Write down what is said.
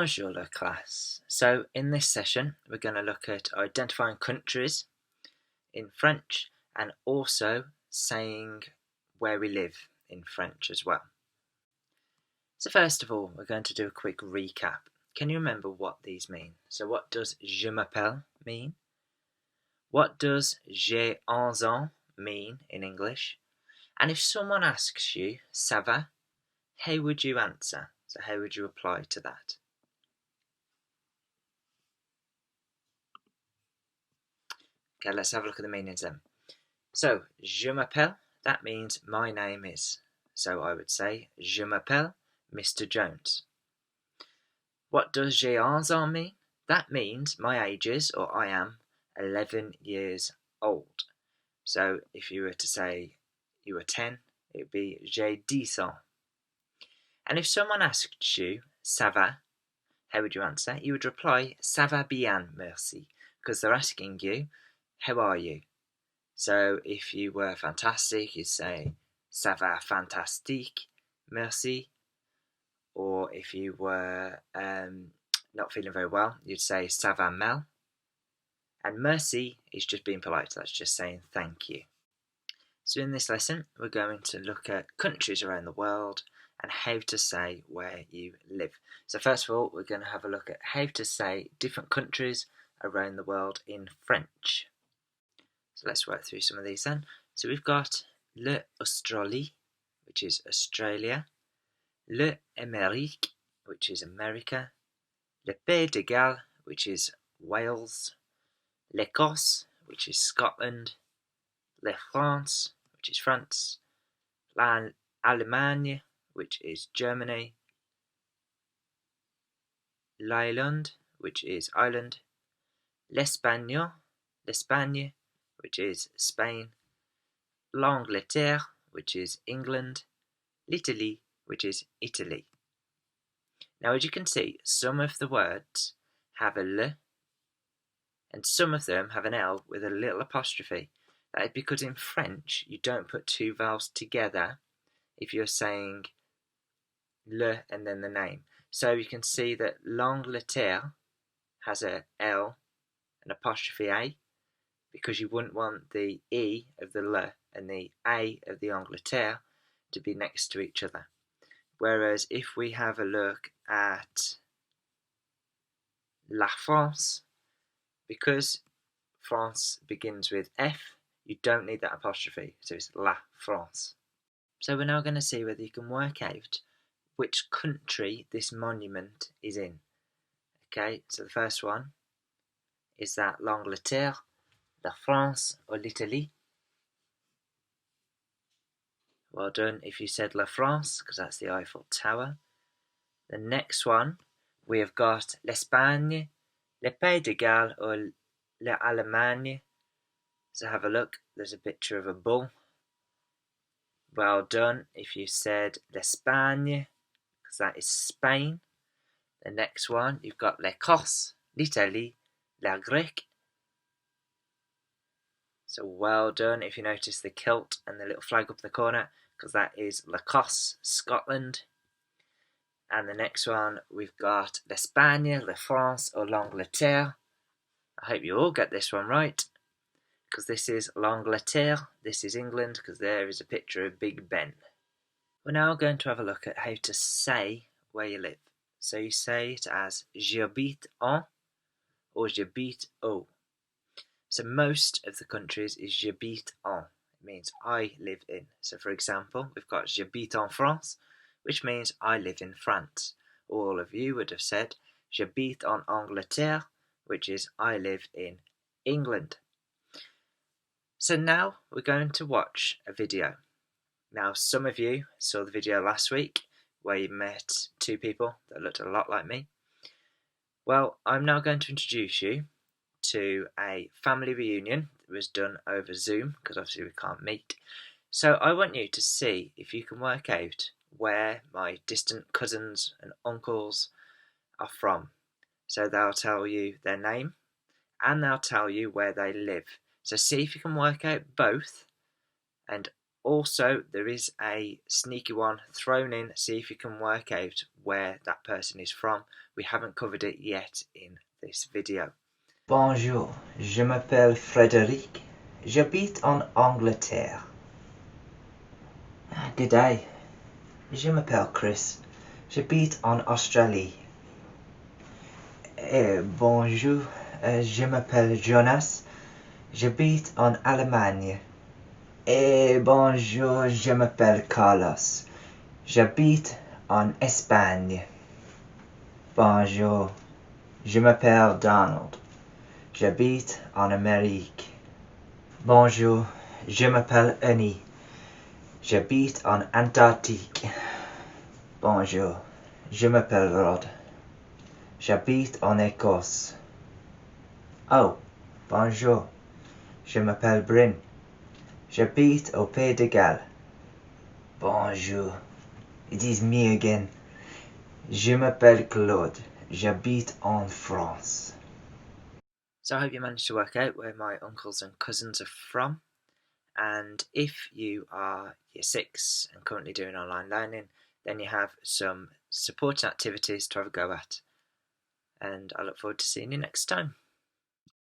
Bonjour, la classe. So in this session, we're going to look at identifying countries in French and also saying where we live in French as well. So first of all, we're going to do a quick recap. Can you remember what these mean? So what does je m'appelle mean? What does j'ai 11 ans mean in English? And if someone asks you, ça va, how would you answer? So how would you reply to that? Okay, let's have a look at the meanings then. So, je m'appelle, that means my name is. So I would say, je m'appelle Mr. Jones. What does j'ai 11 ans mean? That means my age is, or I am, 11 years old. So if you were to say you were 10, it would be j'ai 10 ans. And if someone asked you, ça va, how would you answer? You would reply, ça va bien, merci, because they're asking you, how are you? So if you were fantastic, you'd say ça va fantastique, merci. Or if you were not feeling very well, you'd say ça va mal. And merci is just being polite, that's just saying thank you. So in this lesson, we're going to look at countries around the world and how to say where you live. So first of all, we're going to have a look at how to say different countries around the world in French. So let's work through some of these then. So we've got l'Australie, which is Australia, l'Amérique, which is America, le Pays de Galles, which is Wales, l'Écosse, which is Scotland, la France, which is France, l'Allemagne, which is Germany, l'Irlande, which is Ireland, l'Espagne, which is Spain, l'Angleterre, which is England, l'Italie, which is Italy. Now, as you can see, some of the words have a L and some of them have an L with a little apostrophe. That is because in French, you don't put two vowels together if you're saying le and then the name. So you can see that l'Angleterre has a L, an apostrophe A, because you wouldn't want the E of the le and the A of the Angleterre to be next to each other. Whereas if we have a look at la France, because France begins with F, you don't need that apostrophe, so it's la France. So we're now going to see whether you can work out which country this monument is in. Okay, so the first one, is that l'Angleterre, la France, or l'Italie? Well done if you said La France, because that's the Eiffel Tower. The next one, we have got l'Espagne, le Pays de Galles, or l'Allemagne. So have a look, there's a picture of a bull. Well done if you said l'Espagne, because that is Spain. The next one, you've got l'Écosse, l'Italie, la Grèce. So well done if you notice the kilt and the little flag up in the corner, because that is l'Écosse, Scotland. And the next one, we've got l'Espagne, la France, or l'Angleterre. I hope you all get this one right, because this is l'Angleterre, this is England, because there is a picture of Big Ben. We're now going to have a look at how to say where you live. So you say it as j'habite en or j'habite au. So most of the countries is j'habite en. It means I live in. So for example, we've got j'habite en France, which means I live in France. All of you would have said j'habite en Angleterre, which is I live in England. So now we're going to watch a video. Now some of you saw the video last week where you met two people that looked a lot like me. Well, I'm now going to introduce you to a family reunion that was done over Zoom, because obviously we can't meet. So I want you to see if you can work out where my distant cousins and uncles are from. So they'll tell you their name and they'll tell you where they live. So see if you can work out both, and Also, there is a sneaky one thrown in, see if you can work out where that person is from. We haven't covered it yet in this video. Bonjour, je m'appelle Frédéric. J'habite en Angleterre. Good day, je m'appelle Chris. J'habite en Australie. Bonjour, je m'appelle Jonas. J'habite en Allemagne. Bonjour, je m'appelle Carlos. J'habite en Espagne. Bonjour, je m'appelle Donald. J'habite en Amérique. Bonjour, je m'appelle Annie. J'habite en Antarctique. Bonjour, je m'appelle Rod. J'habite en Écosse. Oh, bonjour, je m'appelle Bryn. J'habite au Pays de Galles. Bonjour, it is me again. Je m'appelle Claude. J'habite en France. So I hope you managed to work out where my uncles and cousins are from. And if you are year 6 and currently doing online learning, then you have some supporting activities to have a go at. And I look forward to seeing you next time.